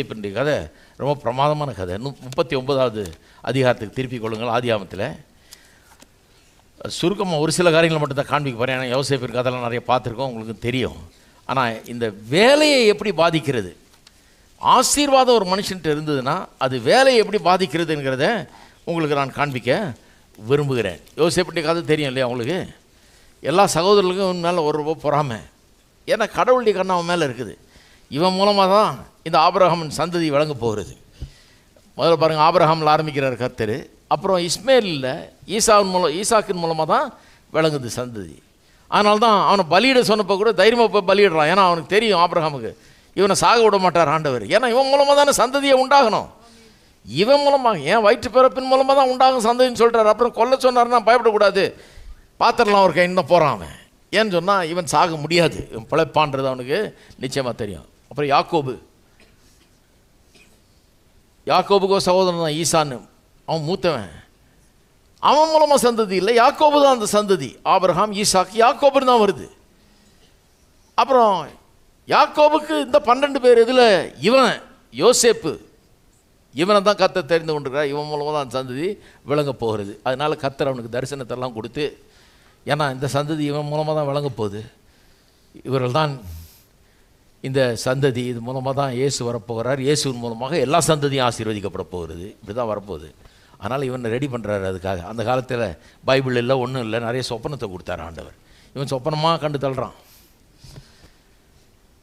இன்றைய கதை ரொம்ப பிரமாதமான கதை. 39வது அதிகாரத்துக்கு திருப்பிக் கொள்ளுங்கள். ஆதியாகமத்தில் சுருக்கமாக ஒரு சில காரியங்களை மட்டும் தான் காண்பிக்க போகிறேன். ஏன்னா யோசேப்பு கதைலாம் நிறைய பார்த்துருக்கோம், உங்களுக்கு தெரியும். ஆனால் இந்த வேலையை எப்படி பாதிக்கிறது, ஆசீர்வாதம் ஒரு மனுஷன்ட்டு இருந்ததுன்னா அது வேலையை எப்படி பாதிக்கிறதுங்கிறத உங்களுக்கு நான் காண்பிக்க விரும்புகிறேன். யோசேப்புடைய கதை தெரியும் இல்லையா உங்களுக்கு? எல்லா சகோதரர்களுக்கும் மேலே ஒரு ரூபா பொறாமை. ஏன்னா கடவுளுடைய கண்ணு அவன் மேலே இருக்குது. இவன் மூலமாக தான் இந்த ஆபிரகாமின் சந்ததி வழங்க போகிறது. முதல்ல பாருங்கள், ஆபிரகாமில் ஆரம்பிக்கிறார் கர்த்தர். அப்புறம் இஸ்மேலில் ஈசாக்கின் மூலமாக தான் விளங்குது சந்ததி. அதனால தான் அவனை பலியிட சொன்னப்போ கூட தைரியமாக போய் பலியிடுறான். ஏன்னா அவனுக்கு தெரியும் ஆபிரகாமுக்கு இவனை சாக விட மாட்டார் ஆண்டவர். ஏன்னா இவன் மூலமாக தானே சந்ததியை உண்டாகணும். இவன் மூலமாக ஏன் வயிற்று பிறப்பின் மூலமாக தான் உண்டாகும் சந்ததின்னு சொல்கிறார். அப்புறம் கொல்ல சொன்னார்னா பயப்படக்கூடாது, பாத்திரலாம் ஒரு கை இன்னும் போகிறான் அவன். ஏன்னு சொன்னால் இவன் சாக முடியாது, இவன் பிழைப்பான்றது அவனுக்கு நிச்சயமாக தெரியும். அப்புறம் யாக்கோபுக்கு சகோதரன் தான் ஈசான்னு, அவன் மூத்தவன். அவன் மூலமாக சந்ததி இல்லை, யாக்கோபு தான் அந்த சந்ததி. ஆபிரகாம், ஈசாக்கு, யாக்கோபு தான் வருது. அப்புறம் யாக்கோபுக்கு இந்த 12 பேர் இதில் இவன் யோசேப்பு, இவனை தான் கர்த்தர் தெரிந்து கொண்டிருக்கிறார். இவன் மூலமாக தான் அந்த சந்ததி விளங்க போகிறது. அதனால் கர்த்தர் அவனுக்கு தரிசனத்தெல்லாம் கொடுத்து, ஏன்னா இந்த சந்ததி இவன் மூலமாக தான் விளங்க போகுது, இவர்கள் தான் இந்த சந்ததி, இது மூலமாக தான் இயேசு வரப்போகிறார், இயேசுவின் மூலமாக எல்லா சந்ததியும் ஆசீர்வதிக்கப்பட போகிறது, இப்படி தான் வரப்போகுது. அதனால் இவனை ரெடி பண்ணுறாரு. அதுக்காக அந்த காலத்தில் பைபிள் இல்லை, ஒன்றும் இல்லை, நிறைய சொப்பனத்தை கொடுத்தார் ஆண்டவர். இவன் சொப்பனமாக கண்டு தள்ளுறான்.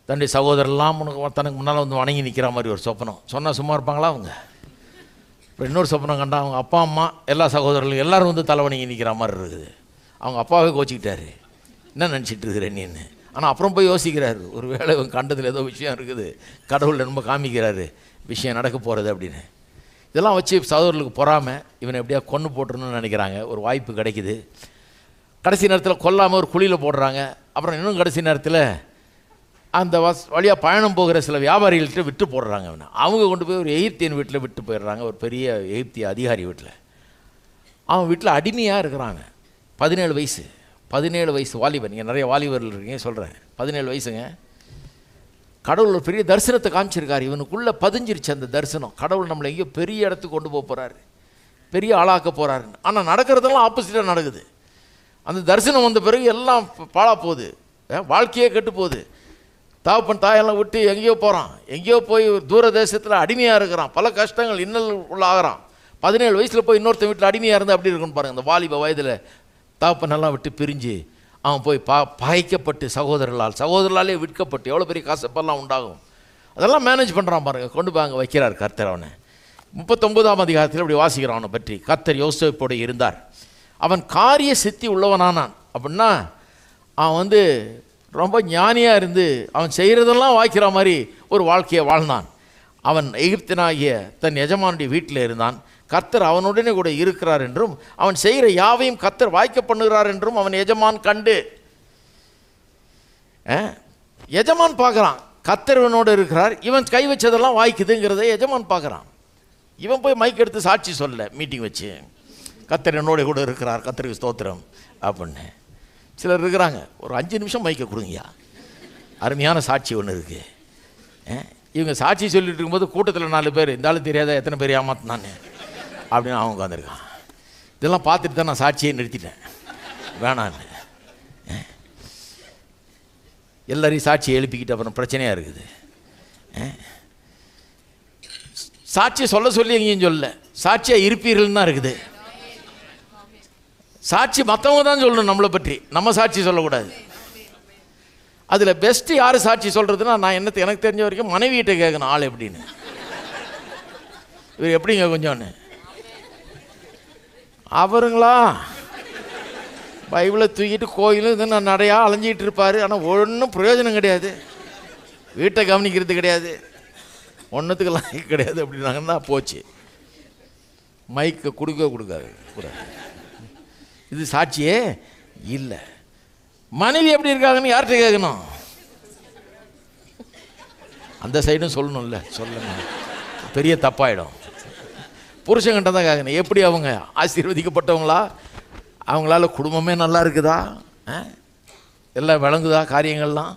தன்னுடைய சகோதரெல்லாம் தனக்கு முன்னால் வந்து வணங்கி நிற்கிற மாதிரி ஒரு சொப்பனம் சொன்னால் சும்மா இருப்பாங்களா அவங்க? இப்போ இன்னொரு சொப்பனம் கண்டா அவங்க அப்பா அம்மா எல்லா சகோதரர்களும் எல்லோரும் வந்து தலை வணங்கி நிற்கிற மாதிரி இருக்குது. அவங்க அப்பாவே கோச்சிக்கிட்டாரு, என்ன நினச்சிட்டு இருக்கிறேன் நீன்னு. ஆனால் அப்புறம் போய் யோசிக்கிறாரு, ஒரு வேளை இவன் கண்டதில் ஏதோ விஷயம் இருக்குது, கடவுள் ரொம்ப காமிக்கிறாரு விஷயம் நடக்க போகிறது அப்படின்னு. இதெல்லாம் வச்சு சகோதரர்களுக்கு பொறாமல் இவனை எப்படியா கொன்று போட்டுருன்னு நினைக்கிறாங்க. ஒரு வாய்ப்பு கிடைக்குது. கடைசி நேரத்தில் கொல்லாமல் ஒரு குழியில் போடுறாங்க. அப்புறம் இன்னும் கடைசி நேரத்தில் அந்த வழியாக பயணம் போகிற சில வியாபாரிகள்கிட்ட விட்டு போடுறாங்க. அவனை அவங்க கொண்டு போய் ஒரு எகிப்தியன் வீட்டில் விட்டு போயிடுறாங்க, ஒரு பெரிய எகிப்திய அதிகாரி வீட்டில். அவன் வீட்டில் அடிமையாக இருக்கிறாங்க. 17 வயசு வாலிபன். நீங்கள் நிறைய வாலிபர்கள் இருக்கீங்க சொல்கிறேன். 17 வயசுங்க. கடவுள் ஒரு பெரிய தரிசனத்தை காமிச்சிருக்காரு. இவனுக்குள்ளே பதிஞ்சிருச்சு அந்த தரிசனம். கடவுள் நம்மளை எங்கேயோ பெரிய இடத்துக்கு கொண்டு போக போகிறாரு, பெரிய ஆளாக்க போகிறாரு. ஆனால் நடக்கிறதெல்லாம் ஆப்போசிட்டாக நடக்குது. அந்த தரிசனம் வந்த பிறகு எல்லாம் பாழா போகுது, வாழ்க்கையே கெட்டு போகுது. தாப்பன் தாயெல்லாம் விட்டு எங்கேயோ போகிறான், எங்கேயோ போய் தூர தேசத்தில் அடிமையாக இருக்கிறான், பல கஷ்டங்கள் இன்னல் உள்ள ஆகிறான். 17 வயசில் போய் இன்னொருத்தன் வீட்டில் அடிமையாக இருந்தால் அப்படி இருக்குன்னு பாருங்கள். அந்த வாலிப வயதில் தாப்பனெல்லாம் விட்டு பிரிஞ்சு அவன் போய் பகைக்கப்பட்டு சகோதரர்களாலே விற்கப்பட்டு எவ்வளோ பெரிய காசப்பெல்லாம் உண்டாகும். அதெல்லாம் மேனேஜ் பண்ணுறான் பாருங்கள். கொண்டு போய் அங்கே வைக்கிறார் கர்த்தர் அவனை. 39ஆம் அதிகாரத்தில் அப்படி வாசிக்கிறான் அவனை பற்றி. கர்த்தர் யோசேப்போடு இருந்தார், அவன் காரிய சித்தி உள்ளவனானான். அப்படின்னா அவன் ரொம்ப ஞானியாக இருந்து அவன் செய்கிறதெல்லாம் வாய்க்கிற மாதிரி ஒரு வாழ்க்கையை வாழ்ந்தான். அவன் எகிப்தியனாகிய தன் எஜமானுடைய வீட்டில் இருந்தான். கர்த்தர் அவனுடனே கூட இருக்கிறார் என்றும் அவன் செய்கிற யாவையும் கர்த்தர் வாய்க்க பண்ணுகிறார் என்றும் அவன் எஜமான் கண்டு. எஜமான் பார்க்குறான் கர்த்தர் இவனோடு இருக்கிறார், இவன் கை வச்சதெல்லாம் வாய்க்குதுங்கிறத எஜமான் பார்க்குறான். இவன் போய் மைக் எடுத்து சாட்சி சொல்ல மீட்டிங் வச்சு, கர்த்தர் என்னோட கூட இருக்கிறார், கர்த்தருக்கு ஸ்தோத்திரம் அப்படின்னு. சிலர் இருக்கிறாங்க, ஒரு 5 நிமிஷம் மைக்கை கொடுங்கய்யா, அருமையான சாட்சி ஒன்று இருக்குது. இவங்க சாட்சி சொல்லிட்டு இருக்கும்போது கூட்டத்தில் 4 பேர், இந்த ஆள் தெரியாத எத்தனை பேர் ஏமாத்தினான்னு அப்படின்னு அவங்க உட்காந்துருக்கான். இதெல்லாம் பார்த்துட்டு தான் நான் சாட்சியை நிறுத்திட்டேன், வேணான்னு. எல்லாரையும் சாட்சியை எழுப்பிக்கிட்டு அப்புறம் பிரச்சனையாக இருக்குது. சாட்சியை சொல்ல சொல்லி எங்கேயும் சொல்ல, சாட்சியாக இருப்பீர்கள்னு தான் இருக்குது. சாட்சி மற்றவங்க தான் சொல்லணும் நம்மளை பற்றி, நம்ம சாட்சி சொல்லக்கூடாது. அதில் பெஸ்ட்டு யார் சாட்சி சொல்கிறதுனா, நான் எனக்கு தெரிஞ்ச வரைக்கும் மனைவியிட்ட கேட்கணும் ஆள் எப்படின்னு. இவர் எப்படிங்க கொஞ்சோன்னு அவருங்களா பைபிளை தூக்கிட்டு கோயிலும் நான் நிறையா அலைஞ்சிக்கிட்டு இருப்பார். ஆனால் ஒன்றும் பிரயோஜனம் கிடையாது, வீட்டை கவனிக்கிறது கிடையாது, ஒன்றுத்துக்கெல்லாம் கிடையாது அப்படின்னாங்கன்னா போச்சு. மைக்கை கொடுக்காது. இது சாட்சியே இல்லை. மனைவி எப்படி இருக்காங்கன்னு யார்கிட்ட கேட்கணும்? அந்த சைடும் சொல்லணும்ல, சொல்லணும், பெரிய தப்பாயிடும். புருஷங்கிட்ட தான் கேட்கணும், எப்படி அவங்க ஆசீர்வதிக்கப்பட்டவங்களா, அவங்களால குடும்பமே நல்லா இருக்குதா, எல்லாம் விளங்குதா, காரியங்கள்லாம்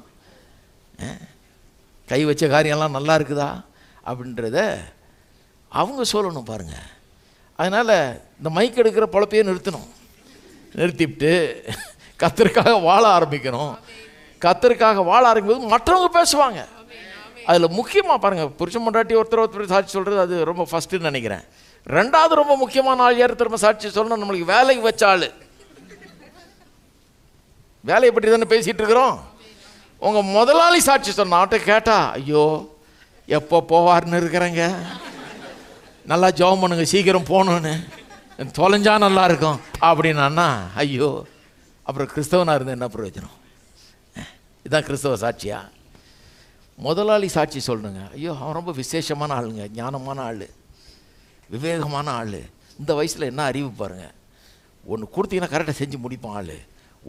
கை வச்ச காரியம்லாம் நல்லா இருக்குதா, அப்படின்றத அவங்க சொல்லணும் பாருங்கள். அதனால் இந்த மைக் எடுக்கிற பொழப்பையே நிறுத்தணும். நிறுத்திவிட்டு கர்த்தருக்காக வாழ ஆரம்பிக்கணும். கர்த்தருக்காக வாழ ஆரம்பிக்கும்போது மற்றவங்க பேசுவாங்க. அதில் முக்கியமாக பாருங்கள், புருஷன் பொண்டாட்டி ஒருத்தர் சாட்சி சொல்கிறது அது ரொம்ப ஃபஸ்ட்டுன்னு நினைக்கிறேன். ரெண்டாவது ரொம்ப முக்கியமான ஆள் யார் திரும்ப சாட்சி சொல்லணும்? நம்மளுக்கு வேலைக்கு வச்ச ஆள். வேலையை பற்றி தானே பேசிகிட்டு இருக்கிறோம். உங்கள் முதலாளி சாட்சி சொன்ன அவன்கிட்ட கேட்டா, ஐயோ எப்போ போவார்னு இருக்கிறேங்க, நல்லா ஜெபம் பண்ணுங்க சீக்கிரம் போகணுன்னு, தொலைஞ்சா நல்லா இருக்கும் அப்படின்னா, ஐயோ அப்புறம் கிறிஸ்தவனாக இருந்து என்ன பிரயோஜனம்? இதுதான் கிறிஸ்தவ சாட்சியா? முதலாளி சாட்சி சொல்லணுங்க, ஐயோ அவன் ரொம்ப விசேஷமான ஆளுங்க, ஞானமான ஆள், விவேகமான ஆள், இந்த வயசில் என்ன அறிவு பாருங்கள், ஒன்று கொடுத்தீங்கன்னா கரெக்டாக செஞ்சு முடிப்பான், ஆள்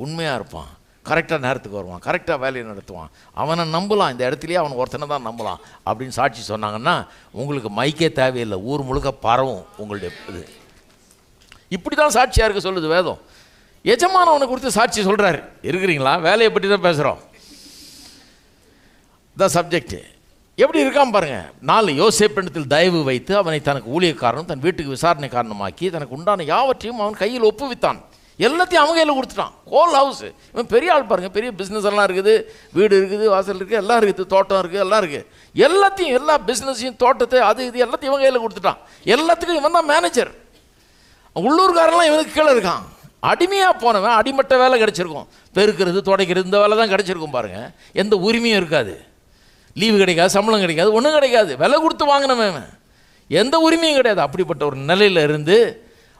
உண்மையாக இருப்பான், கரெக்டாக நேரத்துக்கு வருவான், கரெக்டாக வேலையை நடத்துவான், அவனை நம்பலாம், இந்த இடத்துலையே அவனை ஒருத்தனை தான் நம்பலாம் அப்படின்னு சாட்சி சொன்னாங்கன்னா உங்களுக்கு மைக்கே தேவையில்லை, ஊர் முழுக்க பரவும் உங்களுடைய இது. இப்படி தான் சாட்சியாக இருக்க சொல்லுது வேதம். எஜமான அவனை கொடுத்து சாட்சி சொல்கிறாரு. இருக்கிறீங்களா? வேலையை பற்றி தான் பேசுகிறோம். த சப்ஜெக்ட் எப்படி இருக்கான் பாருங்கள். 4 யோசேப்பினிடத்தில் தயவு வைத்து அவனை தனக்கு ஊழியக்காரனும் தன் வீட்டுக்கு விசாரணை காரணமாக்கி தனக்கு உண்டான யாவற்றையும் அவன் கையில் ஒப்புவித்தான். எல்லாத்தையும் அவங்க கையில் கொடுத்துட்டான். Whole house. இவன் பெரிய ஆள் பாருங்கள், பெரிய பிஸ்னஸ் எல்லாம் இருக்குது, வீடு இருக்குது, வாசல் இருக்குது, எல்லாம் இருக்குது, தோட்டம் இருக்குது, எல்லாம் இருக்குது. எல்லாத்தையும், எல்லா பிஸ்னஸையும், தோட்டத்தை, அது இது எல்லாத்தையும் இவன் கையில் கொடுத்துட்டான். எல்லாத்துக்கும் இவன் தான் மேனேஜர். உள்ளூர்காரெல்லாம் இவனுக்கு கீழே இருக்கான். அடிமையாக போனவன் அடிமட்ட வேலை கிடச்சிருக்கும், பெருக்கிறது துடைக்கிறது இந்த வேலை தான் கிடச்சிருக்கும் பாருங்கள். எந்த உரிமையும் இருக்காது, லீவு கிடைக்காது, சம்பளம் கிடைக்காது, ஒன்றும் கிடைக்காது, விலை கொடுத்து வாங்கினவன், எந்த உரிமையும் கிடையாது. அப்படிப்பட்ட ஒரு நிலையில் இருந்து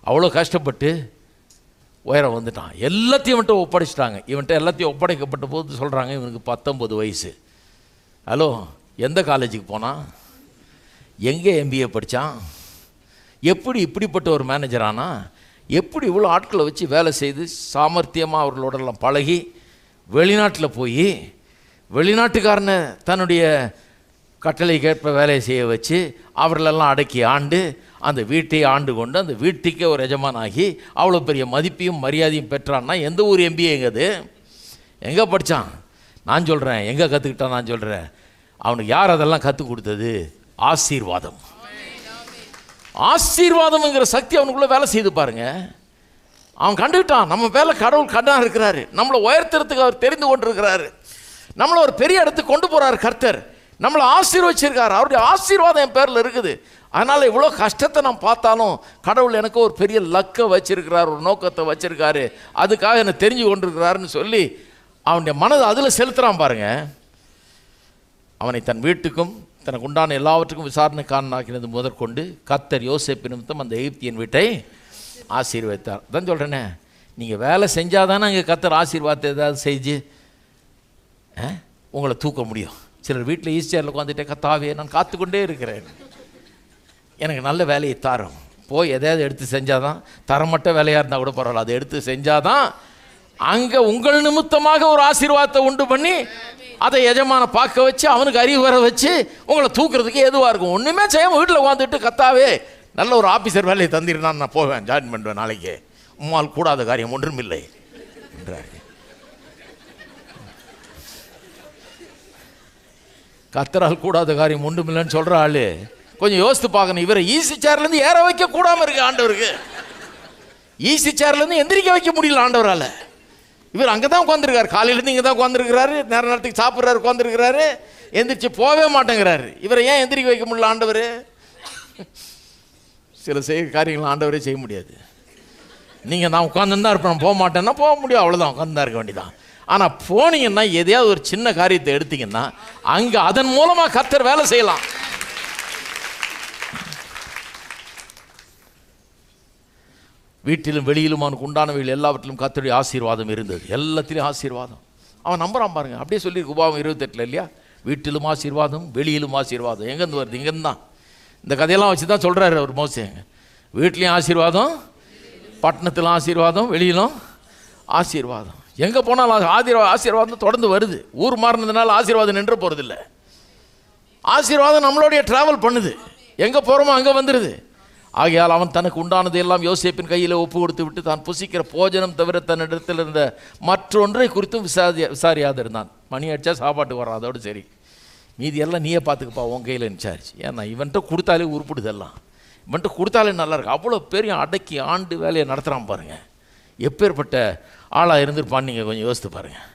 அவ்வளோ கஷ்டப்பட்டு உயரம் வந்துட்டான். எல்லாத்தையும் மட்டும் ஒப்படைச்சிட்டாங்க. இவன்கிட்ட எல்லாத்தையும் ஒப்படைக்கப்பட்ட போது சொல்கிறாங்க இவனுக்கு 19 வயசு. ஹலோ, எந்த காலேஜுக்கு போனான், எங்கே MBA படித்தான், எப்படி இப்படிப்பட்ட ஒரு மேனேஜரானா, எப்படி இவ்வளோ ஆட்களை வச்சு வேலை செய்து சாமர்த்தியமாக அவர்களோடலாம் பழகி வெளிநாட்டில் போய் வெளிநாட்டுக்காரனை தன்னுடைய கட்டளைக்கேற்ப வேலையை செய்ய வச்சு அவர்களெல்லாம் அடக்கி ஆண்டு அந்த வீட்டை ஆண்டு கொண்டு அந்த வீட்டுக்கே ஒரு எஜமானாகி அவ்வளோ பெரிய மதிப்பையும் மரியாதையும் பெற்றான்னா எந்த ஊர் MBAங்கிறது? எங்கே படித்தான்? நான் சொல்கிறேன் எங்கே கற்றுக்கிட்டான். நான் சொல்கிறேன் அவனுக்கு யார் அதெல்லாம் கற்றுக் கொடுத்தது? ஆசீர்வாதம். ஆசீர்வாதம்ங்கிற சக்தி அவனுக்குள்ளே வேலை செய்து பாருங்க. அவன் கண்டுக்கிட்டான் நம்ம மேலே கடவுள் கண்ணாக இருக்கிறாரு, நம்மளை உயர்த்துறதுக்கு அவர் தெரிந்து கொண்டு இருக்கிறாரு, நம்மளை ஒரு பெரிய இடத்துக்கு கொண்டு போகிறார் கர்த்தர், நம்மளை ஆசீர்வச்சிருக்காரு, அவருடைய ஆசீர்வாதம் என் பேரில் இருக்குது. அதனால் இவ்வளோ கஷ்டத்தை நான் பார்த்தாலும் கடவுள் எனக்கு ஒரு பெரிய லக்கை வச்சிருக்கிறார், ஒரு நோக்கத்தை வச்சிருக்காரு, அதுக்காக என்னை தெரிஞ்சு கொண்டிருக்கிறாருன்னு சொல்லி அவனுடைய மனதை அதில் செலுத்துகிறான் பாருங்க. அவனை தன் வீட்டுக்கும் தனக்கு உண்டான எல்லாவற்றுக்கும் விசாரணைக்காரனாக்கினது முதற்கொண்டு கர்த்தர் யோசேப்பு நிமித்தம் அந்த எகிப்தியன் வீட்டை ஆசீர்வதித்தார். தான் சொல்கிறேனே, நீங்கள் வேலை செஞ்சால் தானே அங்கே கர்த்தர் ஆசீர்வாதத்தை ஏதாவது செஞ்சு உங்களை தூக்க முடியும். சிலர் வீட்டில் ஈஸ்டரில் உட்காந்துட்டே, கர்த்தாவே நான் காத்துக்கொண்டே இருக்கிறேன், எனக்கு நல்ல வேலையை தாரும், போய் எதையாவது எடுத்து செஞ்சால் தான், தரமட்ட வேலையாக இருந்தால் கூட பரவாயில்ல, அதை எடுத்து செஞ்சால் தான் அங்கே உங்கள் நிமித்தமாக ஒரு ஆசீர்வாதத்தை உண்டு பண்ணி அதை எஜமான பார்க்க வச்சு அவனுக்கு அறிவு வர வச்சு உங்களை தூக்குறதுக்கு எதுவாக இருக்கும். ஒன்றுமே செய்யாமல் வீட்டில் உட்காந்துட்டு கர்த்தாவே நல்ல ஒரு ஆஃபீஸர் வேலையை தந்திருந்தான், நான் போவேன், ஜாயின் பண்ணுவேன், நாளைக்கு உம்மால் கூடாத காரியம் ஒன்றும் இல்லை என்றார். கர்த்தரால் கூடாத காரியம் ஒன்றும் இல்லைன்னு சொல்கிற ஆள் கொஞ்சம் யோசித்து பார்க்கணும். இவரை ஈசி சேர்லேருந்து ஏற வைக்க கூடாமல் இருக்கு ஆண்டவருக்கு. ஈசி சேர்லேருந்து எந்திரிக்க வைக்க முடியல ஆண்டவரால். இவர் அங்கே தான் உட்காந்துருக்காரு, காலையிலேருந்து இங்கே தான் உட்காந்துருக்கிறாரு, நேரத்துக்கு சாப்பிட்றாரு, உட்காந்துருக்கிறாரு, எந்திரிச்சு போகவே மாட்டேங்கிறாரு. இவரை ஏன் எந்திரிக்க வைக்க முடியல ஆண்டவர்? சில காரியங்கள் ஆண்டவரே செய்ய முடியாது. நீங்கள் நான் உட்காந்துருந்தா இருப்பேன், போக மாட்டேன்னா போக முடியும், அவ்வளோதான், உட்காந்து தான் இருக்க வேண்டியதான். ஆனால் போனீங்கன்னா எதையாவது ஒரு சின்ன காரியத்தை எடுத்தீங்கன்னா அங்கே அதன் மூலமாக கர்த்தர் வேலை செய்யலாம். வீட்டிலும் வெளியிலும் அவனுக்கு உண்டானவைகள் எல்லாவற்றிலும் கர்த்தருடைய ஆசீர்வாதம் இருந்தது. எல்லாத்திலையும் ஆசீர்வாதம். அவன் நம்புறான் பாருங்க. அப்படியே சொல்லியிருக்கு உபாகம் 28 இல்லையா? வீட்டிலும் ஆசீர்வாதம், வெளியிலும் ஆசீர்வாதம். எங்கேருந்து வருது? இங்கேருந்து தான். இந்த கதையெல்லாம் வச்சு தான் சொல்கிறாரு அவர் மோசே. வீட்லேயும் ஆசீர்வாதம், பட்டணத்திலும் ஆசீர்வாதம், வெளியிலும் ஆசீர்வாதம். எங்கே போனாலும் ஆசீர்வாதம் தொடர்ந்து வருது. ஊர் மாறினதுனால ஆசீர்வாதம் நின்று போகிறதில்ல. ஆசீர்வாதம் நம்மளுடைய ட்ராவல் பண்ணுது, எங்கே போகிறோமோ அங்கே வந்துடுது. ஆகையால் அவன் தனக்கு உண்டானது எல்லாம் யோசேப்பின் கையில் ஒப்பு கொடுத்து விட்டு தான் புசிக்கிற போஜனம் தவிர தன்னிடத்தில் இருந்த மற்றொன்றை குறித்தும் விசாரியாது இருந்தான். மணி அடித்தா சாப்பாட்டுக்கு வரான், அதோடு சரி. மீதி எல்லாம் நீயே பார்த்துக்கப்பா, உன் கையில் இன்சார்ஜ். ஏன்னா இவன்கிட்ட கொடுத்தாலே உருப்பிடுது, எல்லாம் இவன்கிட்ட கொடுத்தாலே நல்லா இருக்கு. அவ்வளோ பெரிய அடக்கி ஆண்டு வேலையை நடத்துகிறான் பாருங்கள். எப்பேற்பட்ட ஆளாக இருந்திருப்பான்னு நீங்கள் கொஞ்சம் யோசித்து பாருங்கள்.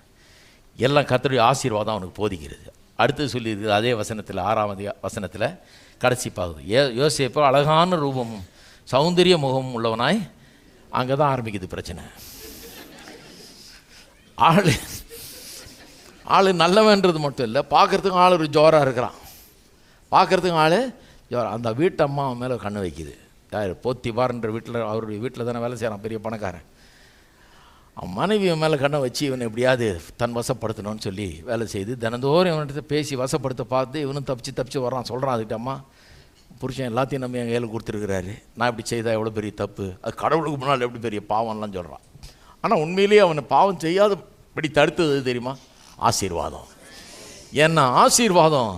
எல்லாம் கர்த்தருடைய ஆசீர்வாதம் அவனுக்கு போதிக்கிறது. அடுத்து சொல்லியிருக்குது அதே வசனத்தில் 6ஆம் வசனத்தில் கடைசி பாகுது. யோசேப்பு அழகான ரூபமும் சௌந்தரிய முகமும் உள்ளவனாய், அங்கே தான் ஆரம்பிக்குது பிரச்சனை. ஆள் நல்லவன்றது மட்டும் இல்லை, பார்க்குறதுக்கு ஆள் ஒரு ஜோராக இருக்கிறான். பார்க்குறதுக்கு ஆள் ஜோரம். அந்த வீட்டு அம்மா அவன் மேலே கண்ணு வைக்குது. யார்? போத்திபார்ன்ற வீட்டில், அவருடைய வீட்டில் தானே வேலை செய்கிறான், பெரிய பணக்காரன். அவன் மனைவி இவன் மேலே கண்ணை வச்சு இவனை எப்படியாவது தன் வசப்படுத்தணும்னு சொல்லி வேலை செய்து தினந்தோறும் இவன்கிட்ட பேசி வசப்படுத்த பார்த்து இவனும் தப்பிச்சு வர்றான். சொல்கிறான் அதுக்கிட்ட, அம்மா புருஷன் எல்லாத்தையும் நம்ம என் கையில் கொடுத்துருக்கிறாரு, நான் இப்படி செய்தால் எவ்வளோ பெரிய தப்பு, அது கடவுளுக்கு முன்னால் எப்படி பெரிய பாவம்லாம் சொல்கிறான். ஆனால் உண்மையிலேயே அவனை பாவம் செய்யாதபடி தடுத்தது தெரியுமா? ஆசீர்வாதம். ஏன்னா ஆசீர்வாதம்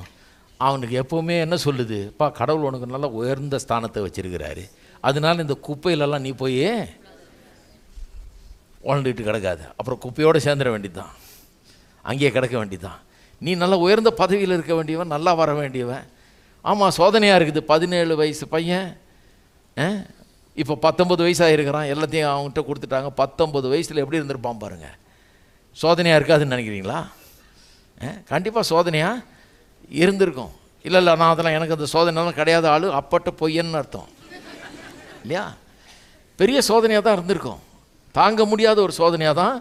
அவனுக்கு எப்போவுமே என்ன சொல்லுது? கடவுள் உனக்கு நல்லா உயர்ந்த ஸ்தானத்தை வச்சுருக்கிறாரு, அதனால இந்த குப்பையிலெல்லாம் நீ போய் உழந்துட்டு கிடக்காது, அப்புறம் குப்பையோடு சேர்ந்துட வேண்டியதுதான், அங்கேயே கிடக்க வேண்டியதுதான். நீ நல்லா உயர்ந்த பதவியில் இருக்க வேண்டியவன், நல்லா வர வேண்டியவன். ஆமாம், சோதனையாக இருக்குது. 17 வயசு பையன் இப்போ 19 வயசாக இருக்கிறான். எல்லாத்தையும் அவங்ககிட்ட கொடுத்துட்டாங்க. 19 வயசில் எப்படி இருந்திருப்பான் பாருங்கள். சோதனையாக இருக்காதுன்னு நினைக்கிறீங்களா? கண்டிப்பாக சோதனையாக இருந்திருக்கும். இல்லை நான் அதெல்லாம், எனக்கு அந்த சோதனைலாம் கிடையாத ஆள், அப்பட்ட பொய்யன்னு அர்த்தம் இல்லையா? பெரிய சோதனையாக தான் இருந்திருக்கும், தாங்க முடியாத ஒரு சோதனையாக தான்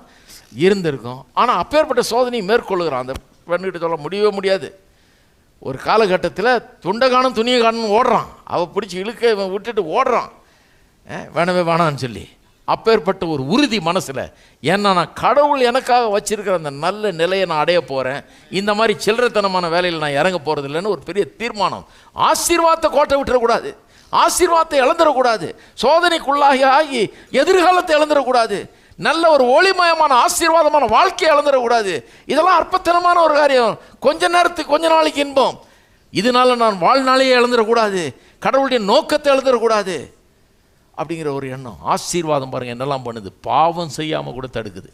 இருந்திருக்கும். ஆனால் அப்பேற்பட்ட சோதனையை மேற்கொள்ளுகிறான். அந்த பெண்ணுக்கிட்ட சொல்ல முடியவே முடியாது. ஒரு காலகட்டத்தில் துண்டை காணும் துணியை காணும்னு ஓடுறான். அவள் பிடிச்சி இழுக்க இவன் விட்டுட்டு ஓடுறான், வேணவே வேணான்னு சொல்லி. அப்பேற்பட்ட ஒரு உறுதி மனசில், ஏன்னா நான் கடவுள் எனக்காக வச்சிருக்கிற அந்த நல்ல நிலையை நான் அடைய போகிறேன், இந்த மாதிரி சில்லறத்தனமான வேலையில் நான் இறங்க போகிறது இல்லைன்னு ஒரு பெரிய தீர்மானம். ஆசீர்வாதத்தை கோட்டை விட்டுறக்கூடாது, ஆசீர்வாதத்தை இழந்துடக்கூடாது, சோதனைக்குள்ளாகி ஆகி எதிர்காலத்தை இழந்துடக்கூடாது, நல்ல ஒரு ஒளிமயமான ஆசீர்வாதமான வாழ்க்கையை இழந்துடக்கூடாது. இதெல்லாம் அற்பத்தனமான ஒரு காரியம். கொஞ்ச நேரத்துக்கு கொஞ்ச நாளைக்கு இன்பம், இதனால நான் வாழ்நாளையே இழந்துடக்கூடாது, கடவுளுடைய நோக்கத்தை இழந்துடக்கூடாது அப்படிங்கிற ஒரு எண்ணம். ஆசீர்வாதம் பாருங்கள் என்னெல்லாம் பண்ணுது. பாவம் செய்யாமல் கூட தடுக்குது,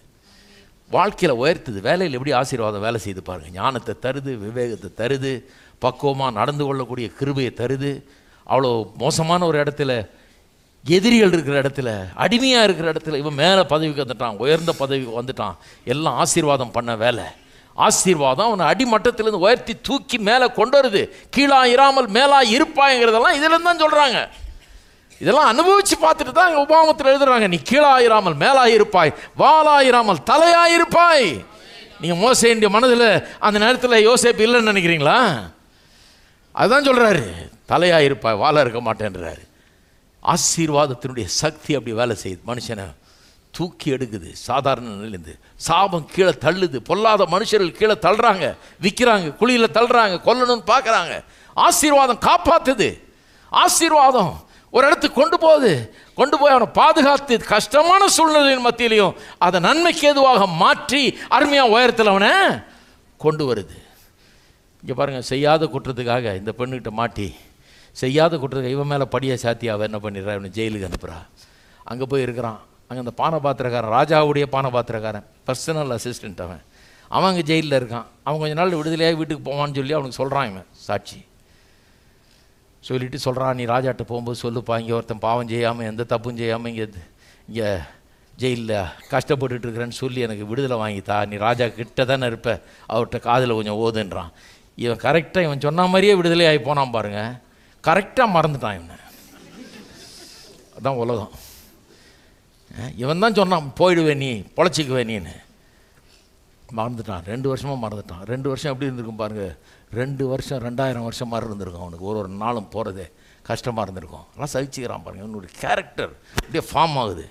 வாழ்க்கையில் உயர்த்துது. வேலையில் எப்படி ஆசீர்வாதம் வேலை செய்து பாருங்கள். ஞானத்தை தருது, விவேகத்தை தருது, பக்குவமாக நடந்து கொள்ளக்கூடிய கிருபையை தருது. அவ்வளோ மோசமான ஒரு இடத்துல, எதிரிகள் இருக்கிற இடத்துல, அடிமையாக இருக்கிற இடத்துல இவன் மேலே பதவிக்கு வந்துட்டான், உயர்ந்த பதவிக்கு வந்துட்டான். எல்லாம் ஆசீர்வாதம் பண்ண வேலை. ஆசீர்வாதம் அவனை அடிமட்டத்திலேருந்து உயர்த்தி தூக்கி மேலே கொண்டு வருது. கீழா இராமல் மேலா இருப்பாய்ங்கிறதெல்லாம் இதில் தான் சொல்கிறாங்க. இதெல்லாம் அனுபவித்து பார்த்துட்டு தான் இங்கே உபாகமத்தில் எழுதுறாங்க. நீ கீழாயிராமல் மேலாயிருப்பாய், வாலாயிராமல் தலையாயிருப்பாய். நீங்கள் மோசேயுடைய மனதில் அந்த நேரத்தில் யோசேப்பு இல்லைன்னு நினைக்கிறீங்களா? அதுதான் சொல்கிறாரு, தலையாயிருப்பாய், வாழ இருக்க மாட்டேன்றாரு. ஆசீர்வாதத்தினுடைய சக்தி அப்படி வேலை செய்யுது, மனுஷனை தூக்கி எடுக்குது சாதாரண நிலையிலேருந்து. சாபம் கீழே தள்ளுது, பொல்லாத மனுஷர்கள் கீழே தள்ளுறாங்க, விற்கிறாங்க, குழியில் தள்ளுறாங்க, கொல்லணும்னு பார்க்குறாங்க. ஆசீர்வாதம் காப்பாற்றுது. ஆசீர்வாதம் ஒரு இடத்துக்கு கொண்டு போய் அவனை பாதுகாத்து கஷ்டமான சூழ்நிலையின் மத்தியிலையும் அதை நன்மைக்கு ஏதுவாக மாற்றி அருமையாக உயரத்தில் அவனை கொண்டு வருது. இங்கே பாருங்கள், செய்யாத குற்றத்துக்காக இந்த பெண்ணுக்கிட்ட மாட்டி, செய்யாத குற்றத்துக்கு இவன் மேலே படியை சாத்தி அவன் என்ன பண்ணிடுறா, இவனை ஜெயிலுக்கு அனுப்புகிறா. அங்கே போய் இருக்கிறான். அங்கே அந்த பானபாத்திரக்காரன், ராஜாவுடைய பானபாத்திரக்காரன், பர்சனல் அசிஸ்டண்ட், அவன் அங்கே ஜெயிலில் இருக்கான். அவன் கொஞ்ச நாள் விடுதலையாக வீட்டுக்கு போவான்னு சொல்லி அவனுக்கு சொல்கிறான். இவன் சாட்சி சொல்லிட்டு சொல்கிறான், நீ ராஜாட்ட போகும்போது சொல்லுப்பா, இங்கே ஒருத்தன் பாவம் செய்யாமல் எந்த தப்பும் செய்யாமல் இங்கே ஜெயிலில் கஷ்டப்பட்டுட்டு இருக்கிறேன்னு சொல்லி எனக்கு விடுதலை வாங்கித்தா, நீ ராஜா கிட்ட தானே இருப்ப, அவர்கிட்ட காதில் கொஞ்சம் ஓதுன்றான். இவன் கரெக்டாக இவன் சொன்ன மாதிரியே விடுதலை ஆகி போனான் பாருங்கள். கரெக்டாக மறந்துட்டான் இவனை. அதுதான் உலகம். இவன் தான் சொன்னான் போயிடுவேன், நீ பொழைச்சிக்குவேன் நீன்னு. மறந்துட்டான். 2 வருஷமாக மறந்துட்டான். 2 வருஷம் எப்படி இருந்திருக்கும் பாருங்கள். 2 வருஷம் 2000 வருஷம் மாதிரி இருந்திருக்கும் அவனுக்கு. ஒரு நாளும் போகிறதே கஷ்டமாக இருந்திருக்கும். அதெல்லாம் சகிச்சுக்கிறான் பாருங்கள். இவனுடைய கேரக்டர் அப்படியே ஃபார்ம் ஆகுது.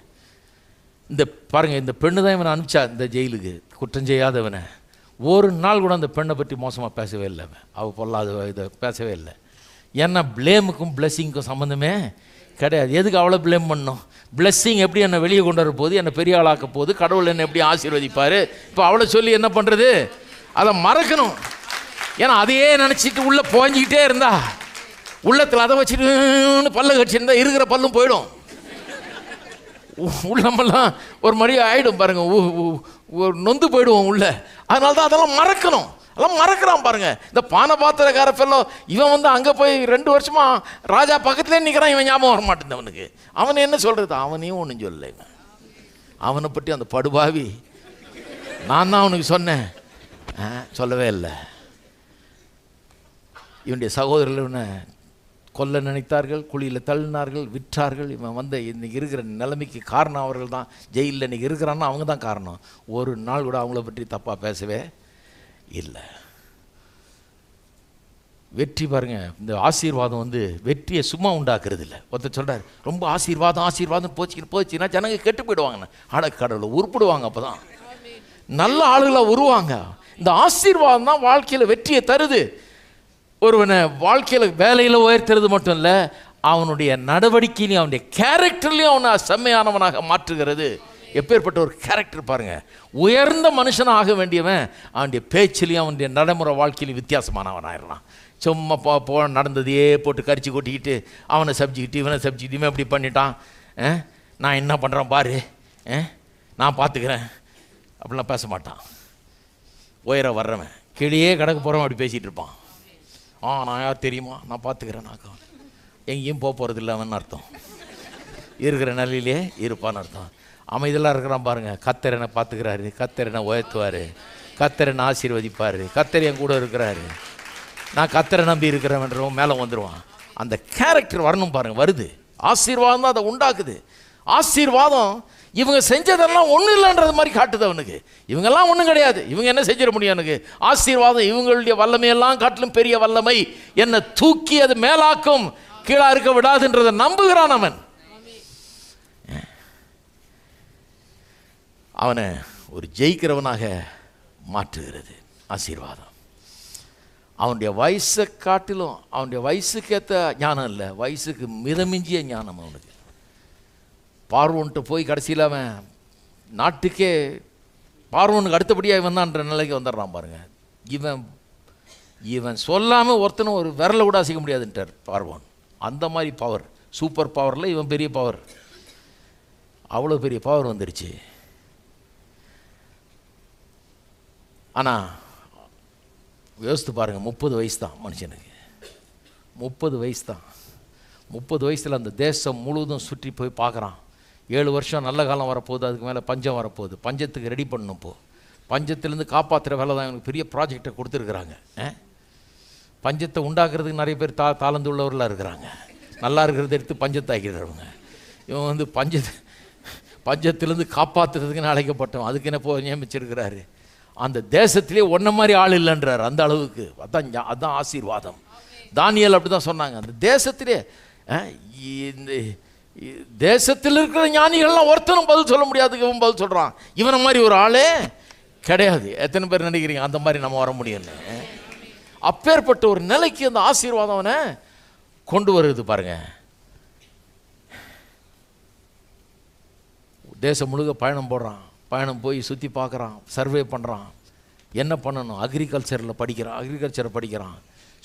இந்த பாருங்கள், இந்த பெண்ணு தான் இவனை அனுப்பிச்சா இந்த ஜெயிலுக்கு, குற்றம் செய்யாதவனை. ஒரு நாள் கூட அந்த பெண்ணை பற்றி மோசமாக பேசவே இல்லை. அவள் பொல்லாத இதை பேசவே இல்லை. ஏன்னா பிளேமுக்கும் பிளெஸ்ஸிங்க்கும் சம்மந்தமே கிடையாது. எதுக்கு அவளை பிளேம் பண்ணணும்? பிளெஸ்ஸிங் எப்படி என்னை வெளியே கொண்டு வர போது, என்னை பெரிய ஆளாக்க போது, கடவுள் என்னை எப்படி ஆசீர்வதிப்பார். இப்போ அவளை சொல்லி என்ன பண்ணுறது? அதை மறக்கணும். ஏன்னா அதையே நினச்சிட்டு உள்ளே போஞ்சிக்கிட்டே இருந்தா, உள்ளத்தில் அதை வச்சுட்டு பல்ல கடிச்சிருந்தா இருக்கிற பல்லும் போயிடும், உள்ளமெல்லாம் ஒரு மாதிரி ஆகிடும் பாருங்கள், நொந்து போயிடுவோம் உள்ள. அதனால தான் அதெல்லாம் மறக்கணும். அதெல்லாம் மறக்கிறான் பாருங்க. இந்த பானை பாத்திரக்கார ஃபெல்லோ இவன் வந்து அங்கே போய் 2 வருஷமா ராஜா பக்கத்துலேயே நிற்கிறான். இவன் ஞாபகம் வர மாட்டேன் அவனுக்கு. அவன் என்ன சொல்கிறது? அவனையும் ஒன்றும் சொல்லலை. இவன் அவனை பற்றி அந்த படுபாவி நான் தான் அவனுக்கு சொன்னேன், சொல்லவே இல்லை. இவனுடைய சகோதரர்கள் இவனை கொல்ல நினைத்தார்கள், குழியில் தள்ளினார்கள், விற்றார்கள். இவன் வந்து இன்றைக்கி இருக்கிற நிலைமைக்கு காரணம் அவர்கள் தான். ஜெயிலில் இன்றைக்கி இருக்கிறான்னா அவங்க தான் காரணம். ஒரு நாள் கூட அவங்கள பற்றி தப்பாக பேசவே இல்லை. வெற்றி பாருங்கள், இந்த ஆசீர்வாதம் வந்து வெற்றியை சும்மா உண்டாக்குறது இல்லை. ஒருத்தர் சொல்கிறார், ரொம்ப ஆசீர்வாதம் போச்சுன்னா ஜனங்க கெட்டு போயிடுவாங்கண்ணே. கடவுளை உருப்பிடுவாங்க. அப்போ தான் நல்ல ஆளுகளாக உருவாங்க. இந்த ஆசீர்வாதம் தான் வாழ்க்கையில் வெற்றியை தருது. ஒருவனை வாழ்க்கையில் வேலையில் உயர்த்துறது மட்டும் இல்லை, அவனுடைய நடவடிக்கையிலையும் அவனுடைய கேரக்டர்லையும் அவனை செம்மையானவனாக மாற்றுகிறது. எப்பேற்பட்ட ஒரு கேரக்டர் பாருங்கள். உயர்ந்த மனுஷனாக ஆக வேண்டியவன் அவனுடைய பேச்சிலையும் அவனுடைய நடைமுறை வாழ்க்கையிலையும் வித்தியாசமானவனாயிடலாம். சும்மா நடந்ததையே போட்டு கரிச்சு கொட்டிக்கிட்டு அவனை சப்ஜிக்கிட்டு இவனை சப்ஜிக்கிட்டு இவன் இப்படி பண்ணிட்டான், நான் என்ன பண்ணுறேன் பாரு, நான் பார்த்துக்கிறேன் அப்படிலாம் பேச மாட்டான். உயர வர்றவன் கீழே கிடக்க போகிறவன் அப்படி பேசிகிட்டு இருப்பான். நான் யார் தெரியுமா, நான் பார்த்துக்கிறேன், நான் எங்கேயும் போகிறது இல்லை அவன் அர்த்தம். இருக்கிற நிலையிலே இருப்பான்னு அர்த்தம். அமைதியெல்லாம் இருக்கிறான் பாருங்கள். கர்த்தர் என்னை பார்த்துக்கிறாரு, கர்த்தர் என்னை உயர்த்துவார், கர்த்தர் என்னை ஆசீர்வதிப்பார், கர்த்தர் என் கூட இருக்கிறாரு, நான் கர்த்தரை நம்பி இருக்கிறவன்றவன் மேலே வந்துடுவான். அந்த கேரக்டர் வரணும் பாருங்கள். வருது. ஆசீர்வாதம் தான் அதை உண்டாக்குது. ஆசீர்வாதம் இவங்க செஞ்சதெல்லாம் ஒன்றும் இல்லைன்றது மாதிரி காட்டுது அவனுக்கு. இவங்கெல்லாம் ஒன்றும் கிடையாது, இவங்க என்ன செஞ்சிட முடியும் எனக்கு. ஆசீர்வாதம் இவங்களுடைய வல்லமையெல்லாம் காட்டிலும் பெரிய வல்லமை, என்னை தூக்கி அது மேலாக்கும், கீழே இருக்க விடாதுன்றதை நம்புகிறான் அவன். அவனை ஒரு ஜெயிக்கிறவனாக மாற்றுகிறது ஆசீர்வாதம். அவனுடைய வயசை காட்டிலும் அவனுடைய வயசுக்கேற்ற ஞானம் இல்லை, வயசுக்கு மிதமிஞ்சிய ஞானம் அவனுக்கு. பார்வோன்ட்டு போய் கடைசியில் அவன் நாட்டுக்கே பார்வோனுக்கு அடுத்தபடியாக இவன் தான்ன்ற நிலைக்கு வந்துடுறான் பாருங்கள். இவன் சொல்லாமல் ஒருத்தனும் ஒரு விரலை கூட அசைக்க முடியாதுன்ட்டார் பார்வோன். அந்த மாதிரி பவர், சூப்பர் பவரில் இவன் பெரிய பவர். அவ்வளோ பெரிய பவர் வந்துருச்சு. ஆனால் யோசித்து பாருங்கள், 30 வயசு தான் மனுஷனுக்கு. 30 வயசு தான். 30 வயசில் அந்த தேசம் முழுவதும் சுற்றி போய் பார்க்குறான். 7 வருஷம் நல்ல காலம் வரப்போகுது, அதுக்கு மேலே பஞ்சம் வரப்போகுது. பஞ்சத்துக்கு ரெடி பண்ணணும். இப்போது பஞ்சத்துலேருந்து காப்பாற்றுற வேலை தான் இவனுக்கு பெரிய ப்ராஜெக்டை கொடுத்துருக்குறாங்க. பஞ்சத்தை உண்டாக்குறதுக்கு நிறைய பேர் தாளந்து உள்ளவர்களாக இருக்கிறாங்க. நல்லா இருக்கிறத எடுத்து பஞ்சத்தை ஆக்கிடுறவங்க. இவன் வந்து பஞ்சத்திலேருந்து காப்பாற்றுறதுக்குன்னு அழைக்கப்பட்டவன். அதுக்கு என்ன போய் நியமிச்சிருக்கிறாரு. அந்த தேசத்திலே ஒன்றை மாதிரி ஆள் இல்லைன்றார். அந்த அளவுக்கு அதான் ஆசீர்வாதம். தானியேல் அப்படி தான் சொன்னாங்க. அந்த தேசத்திலே இந்த தேசத்தில் இருக்கிற ஞானிகள்லாம் ஒருத்தனும் பதில் சொல்ல முடியாதுக்கு இவன் பதில் சொல்கிறான். இவனை மாதிரி ஒரு ஆளே கிடையாது. எத்தனை பேர் நினைக்கிறீங்க அந்த மாதிரி நம்ம வர முடியும்னு? அப்பேற்பட்ட ஒரு நிலைக்கு அந்த ஆசீர்வாதம் அவனை கொண்டு வருது பாருங்க. தேசம் முழுக்க பயணம் போடுறான். பயணம் போய் சுற்றி பார்க்குறான், சர்வே பண்ணுறான். என்ன பண்ணணும், அக்ரிகல்ச்சரை படிக்கிறான்,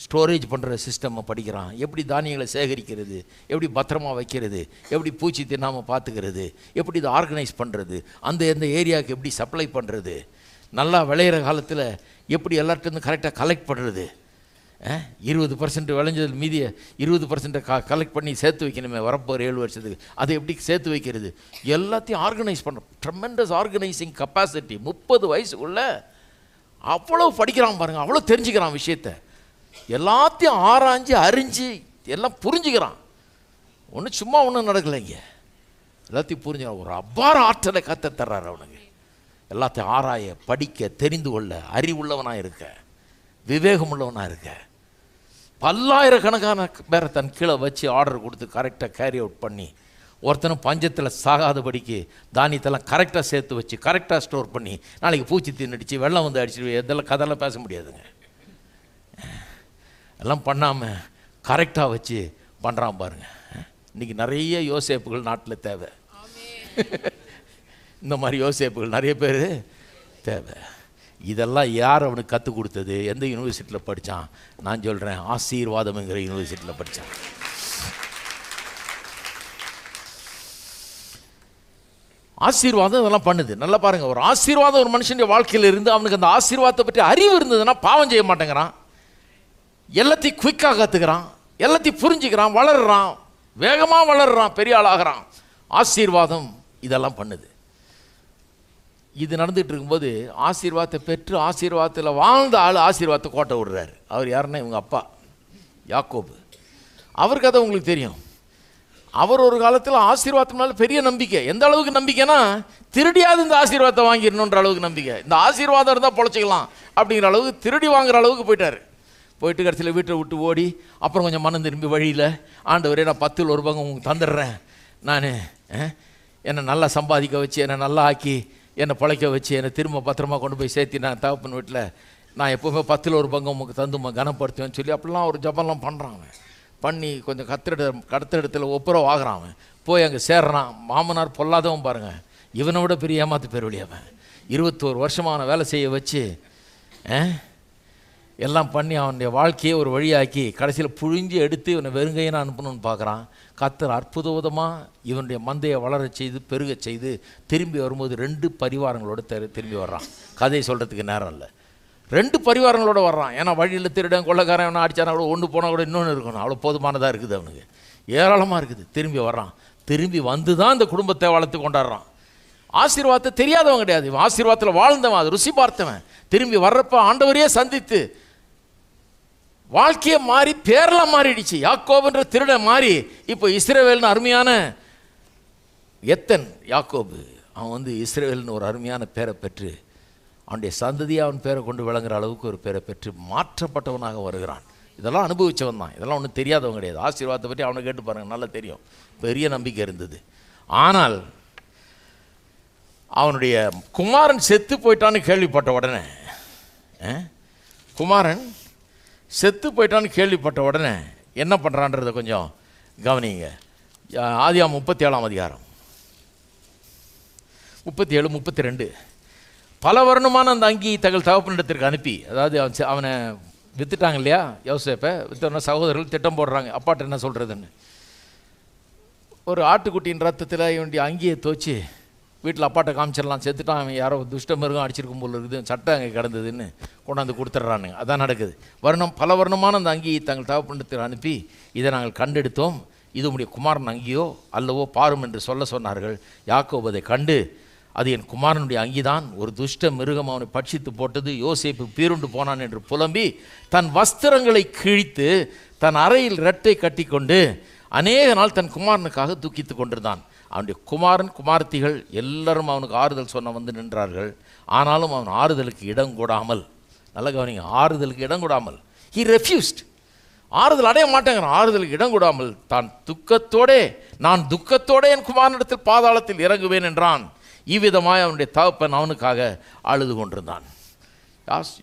ஸ்டோரேஜ் பண்ணுற சிஸ்டம்மை படிக்கிறான். எப்படி தானியங்களை சேகரிக்கிறது, எப்படி பத்திரமா வைக்கிறது, எப்படி பூச்சி தின்னாமல் பார்த்துக்கிறது, எப்படி இதை ஆர்கனைஸ் பண்ணுறது, எந்த ஏரியாவுக்கு எப்படி சப்ளை பண்ணுறது, நல்லா விளையிற காலத்தில் எப்படி எல்லார்ட்டேருந்து கரெக்டாக கலெக்ட் பண்ணுறது. 20% விளைஞ்சது மீதியை 20% கலெக்ட் பண்ணி சேர்த்து வைக்கணுமே வரப்போகிற 7 வருஷத்துக்கு, அதை எப்படி சேர்த்து வைக்கிறது, எல்லாத்தையும் ஆர்கனைஸ் பண்ணுற ட்ரெமெண்டஸ் ஆர்கனைசிங் கெப்பாசிட்டி. 30 வயசுக்குள்ளே அவ்வளோ படிக்கிறான் பாருங்கள், அவ்வளோ தெரிஞ்சுக்கிறான் விஷயத்தை. எல்லாத்தையும் ஆராய்ஞ்சு அறிஞ்சு எல்லாம் புரிஞ்சுக்கிறான். சும்மா ஒன்றும் நடக்கலைங்க, எல்லாத்தையும் புரிஞ்சுக்கிறான். ஒரு அபார ஆற்றலை கற்றுத்தர்றாரு அவனுக்கு. எல்லாத்தையும் ஆராய, படிக்க, தெரிந்து கொள்ள அறிவுள்ளவனாக இருக்க, விவேகம் உள்ளவனாக இருக்க. பல்லாயிரக்கணக்கான பேரை தன் கீழே வச்சு ஆர்டர் கொடுத்து கரெக்டாக கேரி அவுட் பண்ணி, ஒருத்தனும் பஞ்சத்தில் சாகாதபடிக்கு தானியத்தெல்லாம் கரெக்டாக சேர்த்து வச்சு கரெக்டாக ஸ்டோர் பண்ணி, நாளைக்கு பூச்சி தின்னடிச்சு வெள்ளம் வந்து அடிச்சு இதெல்லாம் கதெல்லாம் பேச முடியாதுங்க. எல்லாம் பண்ணாமல் கரெக்டாக வச்சு பண்ணுறான் பாருங்க. இன்றைக்கி நிறைய யோசேப்புகள் நாட்டில் தேவை. இந்த மாதிரி யோசேப்புகள் நிறைய பேர் தேவை. இதெல்லாம் யார் அவனுக்கு கற்றுக் கொடுத்தது, எந்த யூனிவர்சிட்டியில் படித்தான்? நான் சொல்கிறேன், ஆசீர்வாதம்ங்கிற யூனிவர்சிட்டியில் படித்தான். ஆசீர்வாதம் இதெல்லாம் பண்ணுது. நல்லா பாருங்கள், ஒரு ஆசீர்வாதம் ஒரு மனுஷனுடைய வாழ்க்கையில் இருந்து அவனுக்கு அந்த ஆசீர்வாதத்தை பற்றி அறிவு இருந்ததுன்னா பாவம் செய்ய மாட்டேங்கிறான், எல்லாத்தையும் குயிக்காக கற்றுக்கிறான், எல்லாத்தையும் புரிஞ்சுக்கிறான், வளர்றான், வேகமாக வளர்றான், பெரிய ஆளாகிறான். ஆசீர்வாதம் இதெல்லாம் பண்ணுது. இது நடந்துகிட்டு இருக்கும்போது ஆசீர்வாதத்தை பெற்று ஆசீர்வாதத்தில் வாழ்ந்த ஆள் ஆசீர்வாதத்தை கோட்டை விடுறாரு. அவர் யாருன்னா இவங்க அப்பா யாக்கோபு. அவருக்கு அதை உங்களுக்கு தெரியும். அவர் ஒரு காலத்தில் ஆசீர்வாதத்தினால பெரிய நம்பிக்கை. எந்த அளவுக்கு நம்பிக்கைனா, திருடியாவது இந்த ஆசீர்வாதத்தை வாங்கிடணுன்ற அளவுக்கு நம்பிக்கை. இந்த ஆசீர்வாதம் இருந்தால் பொழைச்சிக்கலாம் அப்படிங்கிற அளவுக்கு திருடி வாங்குற அளவுக்கு போயிட்டார். போயிட்டு கடைசியில் வீட்டை விட்டு ஓடி அப்புறம் கொஞ்சம் மனம் திரும்பி வழியில், ஆண்டவரே நான் 10ல் 1 பங்கு உங்களுக்கு தந்துடுறேன், நான் என்னை நல்லா சம்பாதிக்க வச்சு என்னை நல்லா ஆக்கி என்னை பிழைக்க வச்சு என்னை திரும்ப பத்திரமா கொண்டு போய் சேர்த்தி நான் தகப்பன் வீட்டில் நான் எப்போவுமே 10ல் 1 பங்கு உங்களுக்கு தந்துமா கனப்படுத்துவேன்னு சொல்லி அப்படிலாம் ஒரு ஜபம்லாம் பண்ணுறான். பண்ணி கொஞ்சம் கத்துற இடத்துல ஒப்புரவு ஆகிறான். அவன் போய் அங்கே சேர்றான். மாமனார் பொல்லாதவன் பாருங்கள், இவனை விட பெரிய ஏமாத்து பேர் வழியவன். 21 வருஷமாக அவனை வேலை செய்ய வச்சு எல்லாம் பண்ணி அவனுடைய வாழ்க்கையை ஒரு வழியாக்கி கடைசியில் புழிஞ்சு எடுத்து இவனை வெறுங்கையினா அனுப்பணும்னு பார்க்குறான். கர்த்தர் அற்புதமாக இவனுடைய மந்தையை வளர செய்து பெருக செய்து திரும்பி வரும்போது 2 பரிவாரங்களோடு திரும்பி வர்றான். கதையை சொல்கிறதுக்கு நேரம் இல்லை. 2 பரிவாரங்களோடு வர்றான். ஏன்னா வழியில் திருடன் கொள்ளைக்காரன் அவனை அடித்தானா கூட ஒன்று போனால் கூட இன்னொன்று இருக்கணும், அவ்வளோ போதுமானதாக இருக்குது, அவனுக்கு ஏராளமாக இருக்குது. திரும்பி வர்றான். திரும்பி வந்து தான் இந்த குடும்பத்தை வளர்த்து கொண்டாடுறான். ஆசீர்வாதத்தை தெரியாதவன் கிடையாது, இவன் ஆசீர்வாதத்தில் வாழ்ந்தவன், அது ருசி பார்த்தவன். திரும்பி வர்றப்ப ஆண்டவரையே சந்தித்து வாழ்க்கையை மாறி பேரெல்லாம் மாறிடுச்சு. யாக்கோபுன்ற திருடன் மாறி இப்போ இஸ்ரவேல்னு அருமையான எத்தன் யாக்கோபு அவன் இஸ்ரவேல்னு ஒரு அருமையான பேரை பெற்று அவனுடைய சந்ததியாக அவன் பேரை கொண்டு விளங்குற அளவுக்கு ஒரு பேரை பெற்று மாற்றப்பட்டவனாக வருகிறான். இதெல்லாம் அனுபவித்தவன் தான், இதெல்லாம் ஒன்றும் தெரியாதவன் கிடையாது. ஆசீர்வாதத்தை பற்றி அவனை கேட்டு பாருங்கள், நல்லா தெரியும், பெரிய நம்பிக்கை இருந்தது. ஆனால் அவனுடைய குமாரன் செத்து போயிட்டான்னு கேள்விப்பட்ட உடனே, குமாரன் செத்து போயிட்டான்னு கேள்விப்பட்ட உடனே என்ன பண்ணுறான்றதை கொஞ்சம் கவனிங்க. ஆதியாகமம் 37ஆம் அதிகாரம் 37, 32. பல வருணமான அந்த அங்கி தங்கள் தகப்பனிடத்திற்கு அனுப்பி, அதாவது அவனை விற்றுட்டாங்க இல்லையா, யோசேப்பை விற்றோன்னா சகோதரர்கள் திட்டம் போடுறாங்க அப்பாட்ட என்ன சொல்கிறதுன்னு. ஒரு ஆட்டுக்குட்டியின் ரத்தத்தில் இவனுடைய அங்கியை துவச்சி வீட்டில் அப்பாட்ட காமிச்சிடலாம், செத்துட்டான் அவன், யாரோ துஷ்ட மிருகம் அடிச்சிருக்கும் போல் இருக்குது, சட்டை அங்கே கிடந்ததுன்னு கொண்டாந்து கொடுத்துட்றானுங்க. அதான் நடக்குது. பல வருணமான அந்த அங்கியை தங்கள் தகப்பனிடத்தில் அனுப்பி, இதை நாங்கள் கண்டெடுத்தோம், இது உடைய குமாரன் அங்கியோ அல்லவோ பாரும் என்று சொன்னார்கள். யாக்கோபு அதை கண்டு, அது என் குமாரனுடைய அங்கிதான், ஒரு துஷ்ட மிருகம் அவனை பட்சித்து போட்டது, யோசேப்பு பீருண்டு போனான் என்று புலம்பி தன் வஸ்திரங்களை கிழித்து தன் அறையில் ரெட்டை கட்டி கொண்டு அநேக நாள் தன் குமாரனுக்காக துக்கித்து கொண்டிருந்தான். அவனுடைய குமாரன் குமாரத்திகள் எல்லாரும் அவனுக்கு ஆறுதல் சொன்ன நின்றார்கள். ஆனாலும் அவன் ஆறுதலுக்கு இடம் கூடாமல், நல்ல கவனிங்க, ஆறுதலுக்கு இடம் கூடாமல், he refused, ஆறுதல் அடைய மாட்டேங்கிறான். ஆறுதலுக்கு இடம் கூடாமல் நான் துக்கத்தோடே என் குமாரனிடத்தில் பாதாளத்தில் இறங்குவேன் என்றான். இவ்விதமாய் அவனுடைய தகப்பன் அவனுக்காக அழுது கொண்டிருந்தான்.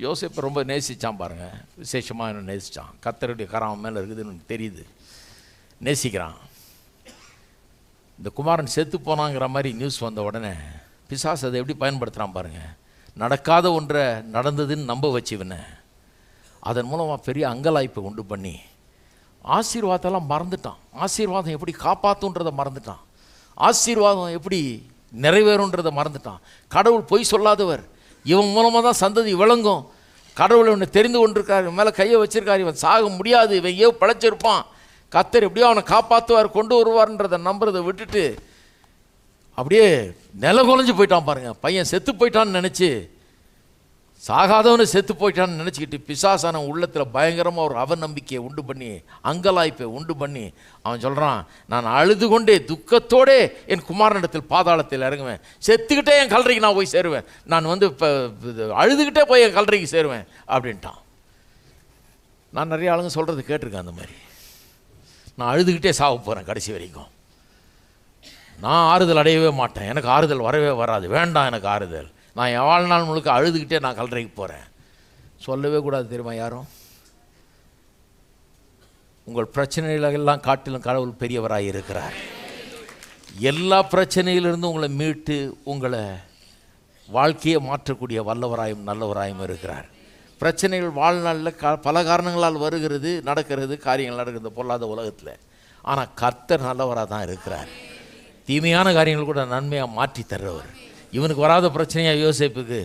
யோசேப்பை ரொம்ப நேசித்தான் பாருங்கள், விசேஷமாக என்ன நேசித்தான். கர்த்தருடைய கரம் மேலே இருக்குதுன்னு தெரியுது, நேசிக்கிறான். இந்த குமாரன் செத்து போனாங்கிற மாதிரி நியூஸ் வந்த உடனே பிசாசு அதை எப்படி பயன்படுத்துகிறான் பாருங்கள். நடக்காத ஒன்றை நடந்ததுன்னு நம்ப வச்சுவன, அதன் மூலமாக பெரிய அங்கலாய்ப்பை உண்டு பண்ணி ஆசீர்வாதத்தெல்லாம் மறந்துட்டான். ஆசீர்வாதம் எப்படி காப்பாற்றுன்றதை மறந்துட்டான். ஆசீர்வாதம் எப்படி நிறைவேறுன்றதை மறந்துட்டான். கடவுள் பொய் சொல்லாதவர், இவன் மூலமாக தான் சந்ததி விளங்கும், கடவுள் இவனை தெரிந்து கொண்டிருக்காரு, இவன் மேலே கையை வச்சிருக்காரு, இவன் சாக முடியாது, இவன் ஏன் பிழைச்சிருப்பான், கர்த்தர் எப்படியோ அவனை காப்பாற்றுவார் கொண்டு வருவார்ன்றதை நம்புறதை விட்டுட்டு அப்படியே நில குலைஞ்சு போயிட்டான் பாருங்கள். பையன் செத்து போயிட்டான்னு நினச்சி, சாகாதவனை செத்து போயிட்டான்னு நினச்சிக்கிட்டு பிசாசான உள்ளத்தில் பயங்கரமாக ஒரு அவநம்பிக்கையை உண்டு பண்ணி அங்கலாய்ப்பை உண்டு பண்ணி அவன் சொல்கிறான், நான் அழுது கொண்டே துக்கத்தோடே என் குமாரனிடத்தில் பாதாளத்தில் இறங்குவேன், செத்துக்கிட்டே என் கல்லறைக்கு நான் போய் சேருவேன், நான் இப்போ அழுதுகிட்டே போய் என் கல்லறைக்கு சேருவேன் அப்படின்ட்டான். நான் நிறைய ஆளுங்க சொல்கிறது கேட்டிருக்கேன், அந்த மாதிரி நான் அழுதுகிட்டே சாக போகிறேன் கடைசி வரைக்கும், நான் ஆறுதல் அடையவே மாட்டேன், எனக்கு ஆறுதல் வரவே வராது, வேண்டாம் எனக்கு ஆறுதல், நான் என் வாழ்நாள் முழுக்க அழுதுகிட்டே நான் கல்லறைக்கு போகிறேன். சொல்லவே கூடாது தெரியுமா யாரும். உங்கள் பிரச்சனைகளெல்லாம் காட்டிலும் கடவுள் பெரியவராக இருக்கிறார். எல்லா பிரச்சனையிலிருந்து உங்களை மீட்டு உங்களை வாழ்க்கையை மாற்றக்கூடிய வல்லவராயும் நல்லவராயும் இருக்கிறார். பிரச்சனைகள் வாழ்நாளில் பல காரணங்களால் வருகிறது, நடக்கிறது, காரியங்கள் நடக்கிறது பொல்லாத உலகத்தில். ஆனால் கர்த்தர் நல்லவராக தான் இருக்கிறார். தீமையான காரியங்கள் கூட நன்மையாக மாற்றி தர்றவர். இவனுக்கு வராத பிரச்சனையாக யோசேப்புக்கு.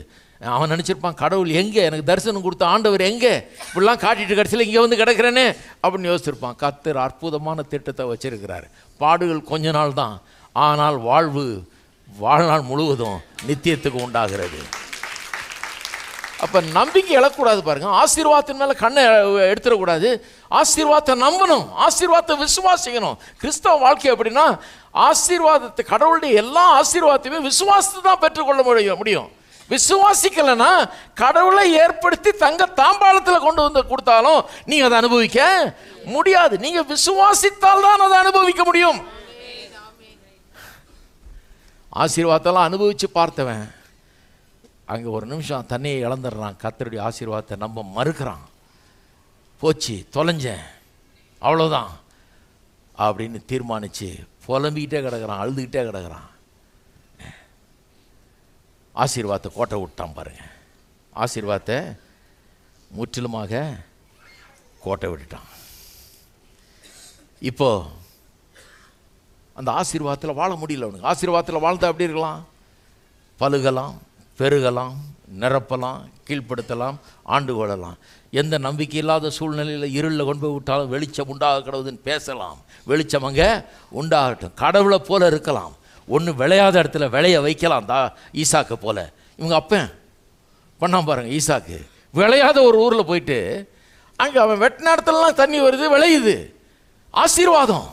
அவன் நினச்சிருப்பான், கடவுள் எங்கே, எனக்கு தரிசனம் கொடுத்த ஆண்டவர் எங்கே, இப்படிலாம் காட்டிட்டு கடைசியில் இங்கே வந்து கிடக்கிறேனே அப்படின்னு யோசிச்சிருப்பான். கர்த்தர் அற்புதமான திட்டத்தை வச்சிருக்கிறார். பாடுகள் கொஞ்ச நாள் தான், ஆனால் வாழ்நாள் முழுவதும் நித்தியத்துக்கு உண்டாகிறது. அப்போ நம்பிக்கை இழக்கூடாது பாருங்க. ஆசீர்வாதத்தின் மேலே கண்ணை எடுத்துடக்கூடாது. ஆசீர்வாதத்தை நம்பணும், ஆசீர்வாதத்தை விசுவாசிக்கணும். கிறிஸ்தவ வாழ்க்கை அப்படின்னா ஆசீர்வாதத்தை, கடவுளுடைய எல்லா ஆசீர்வாதத்தையுமே விசுவாசத்தை தான் பெற்றுக்கொள்ள முடியும். விசுவாசிக்கலைன்னா கடவுளை ஏற்படுத்தி தங்க தாம்பாளத்தில் கொண்டு வந்து கொடுத்தாலும் நீங்கள் அதை அனுபவிக்க முடியாது. நீங்கள் விசுவாசித்தால் தான் அதை அனுபவிக்க முடியும். ஆசீர்வாதத்தெல்லாம் அனுபவித்து பார்த்தவன் அங்கே ஒரு நிமிஷம் தன்னையை இழந்துடுறான். கர்த்தருடைய ஆசீர்வாதத்தை நம்ப மறுக்கிறான். போச்சு, தொலைஞ்சேன், அவ்வளோதான் அப்படின்னு தீர்மானித்து புலம்பிக்கிட்டே கிடக்கிறான், அழுதுகிட்டே கிடக்கிறான். ஆசீர்வாதத்தை கோட்டை விட்டான் பாருங்க. ஆசீர்வாதத்தை முற்றிலுமாக கோட்டை விட்டுட்டான். இப்போ அந்த ஆசீர்வாதத்தில் வாழ முடியல அவனுக்கு. ஆசீர்வாதத்தில் வாழ்ந்தா எப்படி இருக்கலாம்? பலுகலாம், பெருகலாம், நிரப்பலாம், கீழ்ப்படுத்தலாம், ஆண்டு கொள்ளலாம். எந்த நம்பிக்கை இல்லாத சூழ்நிலையில் இருளில் கொண்டு போய் விட்டாலும் வெளிச்சம் உண்டாக கிடவுதுன்னு பேசலாம். வெளிச்சம் அங்கே உண்டாகட்டும். கடவுளை போல இருக்கலாம். ஒன்று விளையாத இடத்துல விளைய வைக்கலாம். ஈசாக்கு போல இவங்க அப்பன் பண்ணாம பாருங்க. ஈசாக்கு விளையாத ஒரு ஊரில் போயிட்டு அங்கே அவன் வெட்டின இடத்துலலாம் தண்ணி வருது, விளையுது, ஆசீர்வாதம்.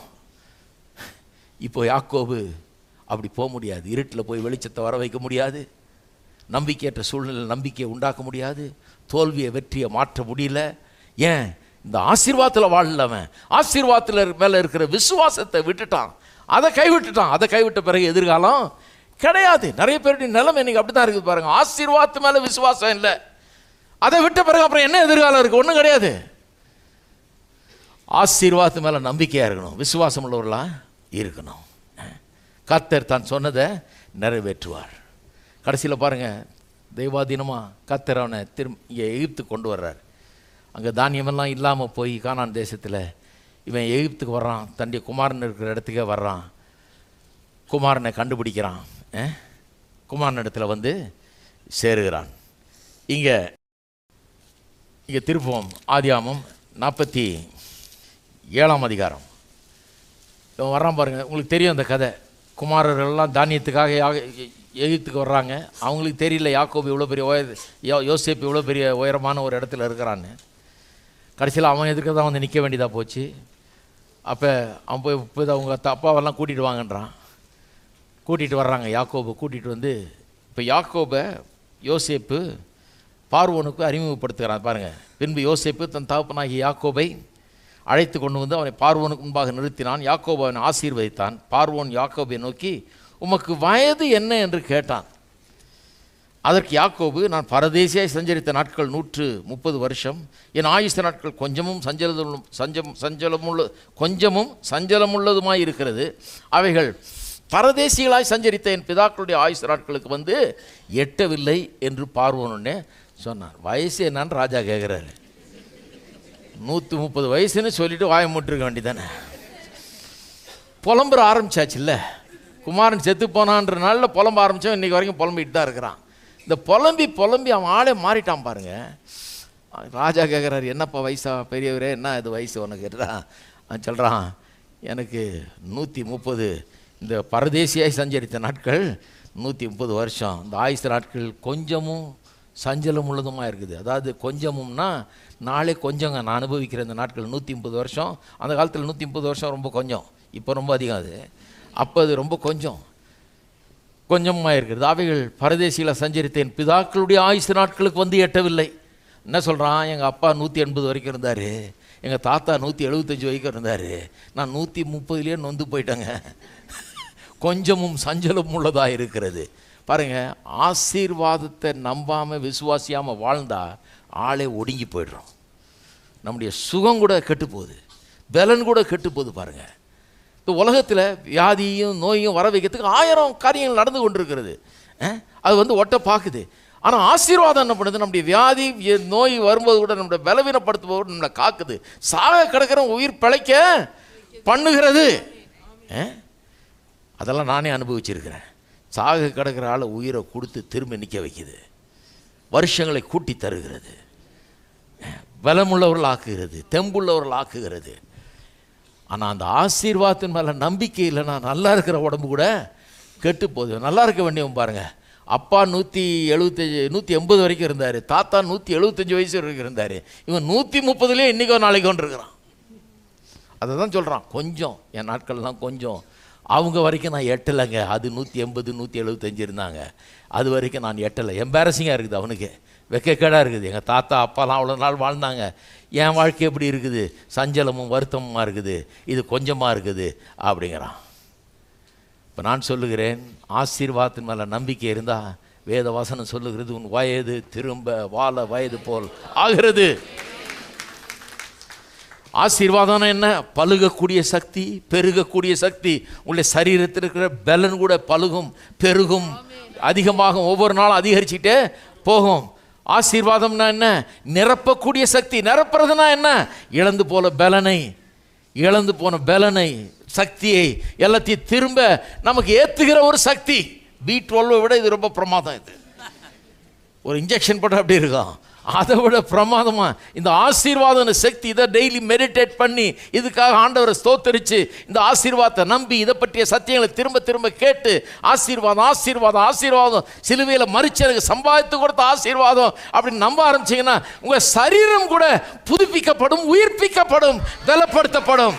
இப்போ யாக்கோபு அப்படி போக முடியாது. இருட்டில் போய் வெளிச்சத்தை வர வைக்க முடியாது. நம்பிக்கையற்ற சூழ்நிலை நம்பிக்கையை உண்டாக்க முடியாது. தோல்வியை வெற்றியை மாற்ற முடியல. ஏன்? இந்த ஆசீர்வாதத்தில் வாழலவன். ஆசீர்வாதத்தில் மேலே இருக்கிற விசுவாசத்தை விட்டுட்டான், அதை கைவிட்டுட்டான். அதை கைவிட்ட பிறகு எதிர்காலம் கிடையாது. நிறைய பேருடைய நிலைமை இன்னைக்கு அப்படி தான் இருக்குது பாருங்க. ஆசீர்வாதத்து மேலே விசுவாசம் இல்லை, அதை விட்ட பிறகு அப்புறம் என்ன எதிர்காலம் இருக்குது? ஒன்றும் கிடையாது. ஆசீர்வாதத்து மேலே நம்பிக்கையாக இருக்கணும், விசுவாசம் உள்ளவர்களாக இருக்கணும். கர்த்தர் தான் சொன்னதை நிறைவேற்றுவார். கடைசியில் பாருங்கள், தெய்வாதீனமாக கர்த்தர் அவனை இங்கே எகிப்துக்கு கொண்டு வர்றார். அங்கே தானியமெல்லாம் இல்லாமல் போய் கானான் தேசத்தில் இவன் எகிப்துக்கு வர்றான். தன்னுடைய குமாரன் இருக்கிற இடத்துக்கே வர்றான். குமாரனை கண்டுபிடிக்கிறான். குமாரன் இடத்துல வந்து சேருகிறான். இங்கே திருப்பம் ஆதியாமம் 47ஆம் அதிகாரம். இவன் வர்றான் பாருங்கள். உங்களுக்கு தெரியும் அந்த கதை. குமாரர்கள்லாம் தானியத்துக்காக எகிப்துக்கு வர்றாங்க. அவங்களுக்கு தெரியல யாக்கோபு இவ்வளோ பெரிய யோசேப்பு இவ்வளோ பெரிய உயரமான ஒரு இடத்துல இருக்கிறான்னு. கடைசியில் அவன் எதுக்கு தான் வந்து நிற்க வேண்டியதாக போச்சு. அப்போ அவன் போய் அவங்க அப்பாவெல்லாம் கூட்டிகிட்டு வாங்கன்றான். கூட்டிகிட்டு வர்றாங்க. யாக்கோபை கூட்டிகிட்டு வந்து இப்போ யாக்கோபை யோசேப்பு பார்வோனுக்கு அறிமுகப்படுத்துகிறான் பாருங்கள். பின்பு யோசேப்பு தன் தகப்பனாகிய யாக்கோபை அழைத்து கொண்டு வந்து அவனை பார்வோனுக்கு முன்பாக நிறுத்தினான். யாக்கோபு அவனை ஆசீர்வதித்தான். பார்வோன் யாக்கோபை நோக்கி, உமக்கு வயது என்ன என்று கேட்டான். அதற்கு யாக்கோபு, நான் பரதேசியாய் சஞ்சரித்த நாட்கள் 130 வருஷம். என் ஆயுச நாட்கள் கொஞ்சமும் சஞ்சலமுள்ளதுமாய் இருக்கிறது. அவைகள் பரதேசிகளாய் சஞ்சரித்த என் பிதாக்களுடைய ஆயுச நாட்களுக்கு வந்து எட்டவில்லை என்று பார்வோனே சொன்னார். வயசு என்னன்னு ராஜா கேட்குறாரு. 130 வயசுன்னு சொல்லிட்டு வாய மூட்டிருக்க வேண்டியதானே. புலம்புற ஆரம்பிச்சாச்சு இல்லை? குமாரன் செத்து போனான்ற நாளில் புலம்ப ஆரம்பித்தோம். இன்றைக்கி வரைக்கும் புலம்பிட்டு தான் இருக்கிறான். இந்த புலம்பி அவன் ஆளே மாறிட்டான் பாருங்க. ராஜா கேட்குறாரு, என்னப்பா வயசா பெரியவரே, என்ன இது வயசு உனக்கு கேட்டுறான். அவன் சொல்கிறான், எனக்கு 130 இந்த பரதேசியாய் சஞ்சரித்த நாட்கள் 130 வருஷம். இந்த ஆயுச நாட்கள் கொஞ்சமும் சஞ்சலம் உள்ளதுமாக இருக்குது. அதாவது கொஞ்சமும்னா நாளே கொஞ்சங்க. நான் அனுபவிக்கிற இந்த நாட்கள் 130 வருஷம். அந்த காலத்தில் 130 வருஷம் ரொம்ப கொஞ்சம், இப்போ ரொம்ப அதிகம். அது அப்போ அது ரொம்ப கொஞ்சமாக இருக்கிறது. அவைகள் பரதேசியில் சஞ்சரித்தேன் பிதாக்களுடைய ஆயுசு நாட்களுக்கு வந்து எட்டவில்லை. என்ன சொல்கிறான்? எங்கள் அப்பா 180 வரைக்கும் இருந்தார், எங்கள் தாத்தா 175 வரைக்கும் இருந்தார், நான் 130லேயே நொந்து போயிட்டேங்க. கொஞ்சமும் சஞ்சலம் உள்ளதாக இருக்கிறது. பாருங்கள், ஆசீர்வாதத்தை நம்பாமல் விசுவாசியாமல் வாழ்ந்தால் ஆளே ஒடுங்கி போய்டுறோம். நம்முடைய சுகம் கூட கெட்டு போகுது, பலன் கூட கெட்டு போகுது. பாருங்கள், இந்த உலகத்தில் வியாதியும் நோயும் வர வைக்கிறதுக்கு 1000 காரியங்கள் நடந்து கொண்டிருக்கிறது. அது வந்து ஒட்ட பார்க்குது. ஆனால் ஆசீர்வாதம் என்ன பண்ணுது? நம்முடைய வியாதி நோய் வரும்போது கூட நம்மளை பலவீனப்படுத்தும்போது நம்மளை காக்குது. சாக கிடக்கிற உயிர் பிழைக்க பண்ணுகிறது. அதெல்லாம் நானே அனுபவிச்சிருக்கிறேன். சாக கிடக்கிற ஆளை உயிரை கொடுத்து திரும்ப நிற்க வைக்குது, வருஷங்களை கூட்டி தருகிறது, பலமுள்ளவர்கள் ஆக்குகிறது, தெம்புள்ளவர்கள் ஆக்குகிறது. ஆனால் அந்த ஆசீர்வாதத்தின் மேலே நம்பிக்கை இல்லைன்னா நல்லா இருக்கிற உடம்பு கூட கெட்டு போகுது. நல்லா இருக்க வேண்டியவன் பாருங்கள், அப்பா 180 வரைக்கும் இருந்தார், தாத்தா 175 வயசு வரைக்கும் இருந்தார், இவன் 130 இன்றைக்கோ நாளைக்கோ இருக்கிறான். அதை தான் சொல்கிறான், கொஞ்சம் என் நாட்கள்லாம் கொஞ்சம், அவங்க வரைக்கும் நான் எட்டலைங்க. அது 180 175 இருந்தாங்க, அது வரைக்கும் நான் எட்டலை. எம்பாரசிங்காக இருக்குது, அவனுக்கு வெக்கக்கேடாக இருக்குது. எங்கள் தாத்தா அப்பாலாம் அவ்வளோ நாள் வாழ்ந்தாங்க, என் வாழ்க்கை எப்படி இருக்குது, சஞ்சலமும் வருத்தமுமாக இருக்குது, இது கொஞ்சமாக இருக்குது அப்படிங்கிறான். இப்போ நான் சொல்லுகிறேன், ஆசீர்வாதத்தின் மேலே நம்பிக்கை இருந்தால் வேத வசனம் சொல்லுகிறது, உன் வயது திரும்ப வாழ வயது போல் ஆகிறது. ஆசீர்வாதம் என்ன? பழுகக்கூடிய சக்தி, பெருகக்கூடிய சக்தி. உங்களுடைய சரீரத்தில் இருக்கிற பலன் கூட பழுகும், பெருகும், அதிகமாகும், ஒவ்வொரு நாளும் அதிகரிச்சுட்டே போகும். ஆசீர்வாதம்னா என்ன? நிரப்பக்கூடிய சக்தி. நிரப்புறதுனா என்ன? இழந்து போன பலனை சக்தியை எல்லாத்தையும் திரும்ப நமக்கு ஏற்றுகிற ஒரு சக்தி. B12 விட இது ரொம்ப பிரமாதம். இது ஒரு இன்ஜெக்ஷன் போட்டால் அப்படி இருக்கும், அதை விட பிரமாதமாக இந்த ஆசீர்வாத சக்தி. இதை டெய்லி மெடிடேட் பண்ணி இதுக்காக ஆண்டவரை ஸ்தோத்தரித்து இந்த ஆசீர்வாதத்தை நம்பி இதை பற்றிய சத்தியங்களை திரும்ப திரும்ப கேட்டு, ஆசீர்வாதம் ஆசீர்வாதம் ஆசீர்வாதம், சிலுவையில் மறிச்சு எனக்கு சம்பாதித்து கொடுத்த ஆசீர்வாதம் அப்படின்னு நம்ப ஆரம்பிச்சிங்கன்னா உங்கள் சரீரம் கூட புதுப்பிக்கப்படும், உயிர்ப்பிக்கப்படும், பலப்படுத்தப்படும்.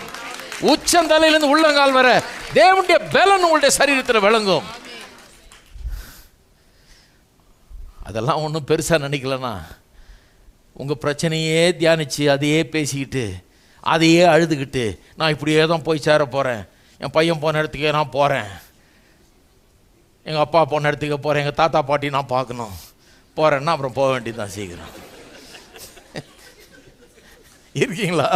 உச்சந்தலையிலிருந்து உள்ளங்கால் வர தேவனுடைய பலன் உங்களுடைய சரீரத்தில் விளங்கும். அதெல்லாம் ஒன்றும் பெருசாக நினைக்கலன்னா உங்கள் பிரச்சனையே தியானித்து அதையே பேசிக்கிட்டு அதையே அழுதுகிட்டு நான் இப்படியே தான் போய் சேர போகிறேன், என் பையன் போன இடத்துக்கே நான் போகிறேன், எங்கள் அப்பா போன இடத்துக்கே போகிறேன், எங்கள் தாத்தா பாட்டி நான் பார்க்கணும் போகிறேன்னா அப்புறம் போக வேண்டியது தான் சீக்கிரம். இருக்கீங்களா?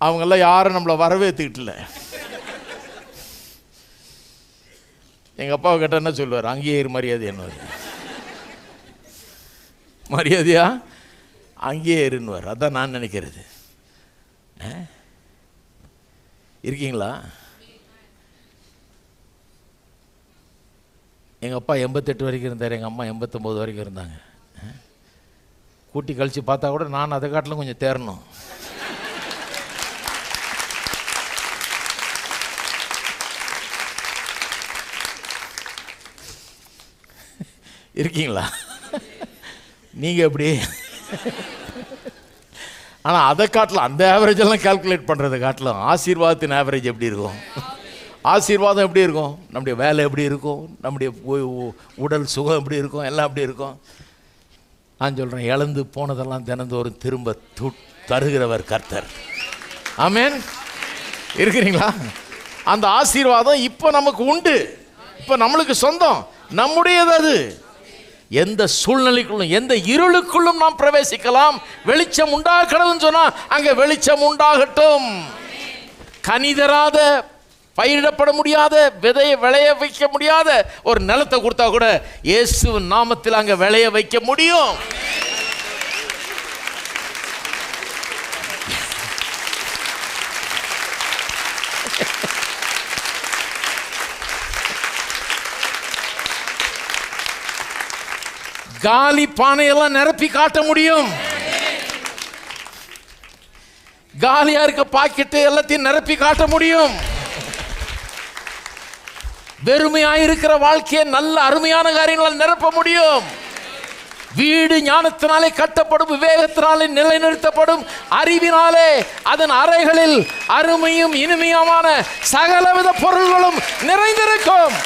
அவங்கெல்லாம் யாரும் நம்மளை வரவேற்றுக்கிட்டல. எங்கள் அப்பாவை கேட்டால் என்ன சொல்லுவார்? அங்கேயே இரு மரியாதை என்னவார், மரியாதையா அங்கேயே இருன்னுவார். அதான் நான் நினைக்கிறது. இருக்கீங்களா? எங்கள் அப்பா 88 வரைக்கும் இருந்தார், எங்கள் அம்மா 89 வரைக்கும் இருந்தாங்க. கூட்டி கழித்து பார்த்தா கூட நான் அதை காட்டிலும் கொஞ்சம் தேரணும். இருக்கீங்களா? நீங்கள் எப்படி? ஆனால் அதை காட்டலாம், அந்த ஆவரேஜெல்லாம் கால்குலேட் பண்ணுறதை காட்டலாம் ஆசீர்வாதத்தின் ஆவரேஜ் எப்படி இருக்கும், ஆசீர்வாதம் எப்படி இருக்கும், நம்முடைய வேலை எப்படி இருக்கும், நம்முடைய உடல் சுகம் எப்படி இருக்கும், எல்லாம் எப்படி இருக்கும். நான் சொல்கிறேன், இழந்து போனதெல்லாம் தினந்தோறும் திரும்ப தருகிறவர் கர்த்தர். ஆமென். இருக்கிறீங்களா? அந்த ஆசீர்வாதம் இப்போ நமக்கு உண்டு, இப்போ நம்மளுக்கு சொந்தம், நம்முடையது. அது எந்த சூழ்நிலைக்குள்ளும் எந்த இருளுக்குள்ளும் நாம் பிரவேசிக்கலாம். வெளிச்சம் உண்டாகணும்னு சொன்னால் அங்கே வெளிச்சம் உண்டாகட்டும். கனிதராத, பயிரிடப்பட முடியாத, விதையை விளைய வைக்க முடியாத ஒரு நிலத்தை கொடுத்தா கூட இயேசுவின் நாமத்தில் அங்கே விளைய வைக்க முடியும். காலி பானையெல்லாம் நிரப்பி காட்ட முடியும். காலியா இருக்க பாக்கெட்டு எல்லாத்தையும் நிரப்பி காட்ட முடியும். வெறுமையாயிருக்கிற வாழ்க்கையை நல்ல அருமையான காரியங்களால் நிரப்ப முடியும். வீடு ஞானத்தினாலே கட்டப்படும், விவேகத்தினாலே நிலைநிறுத்தப்படும், அறிவினாலே அதன் அறைகளில் அருமையும் இனிமையுமான சகலவித பொருள்களும் நிறைந்திருக்கும்.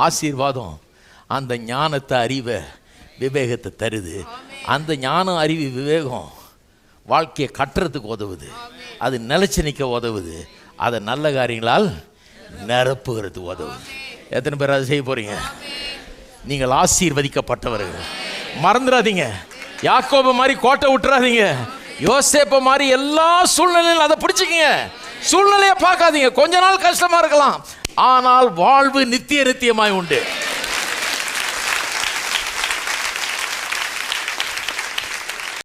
ஆசீர்வாதம் அந்த ஞானத்தை, அறிவை, விவேகத்தை தருது. அந்த ஞானம், அறிவு, விவேகம் வாழ்க்கையை கட்டுறதுக்கு உதவுது, அது நிலைச்சு நிற்க உதவுது, அதை நல்ல காரியங்களால் நிரப்புகிறதுக்கு உதவுது. எத்தனை பேர் அதை செய்ய போறீங்க? நீங்கள் ஆசீர்வதிக்கப்பட்டவர்கள். மறந்துடாதீங்க, யாக்கோபு மாதிரி கோட்டை விட்டுறாதீங்க, யோசேப்பு மாதிரி எல்லா சூழ்நிலையிலும் அதை பிடிச்சிக்கிங்க. சூழ்நிலையை பார்க்காதீங்க, கொஞ்ச நாள் கஷ்டமா இருக்கலாம், ஆனால் வாழ்வு நித்தியமாய் உண்டு.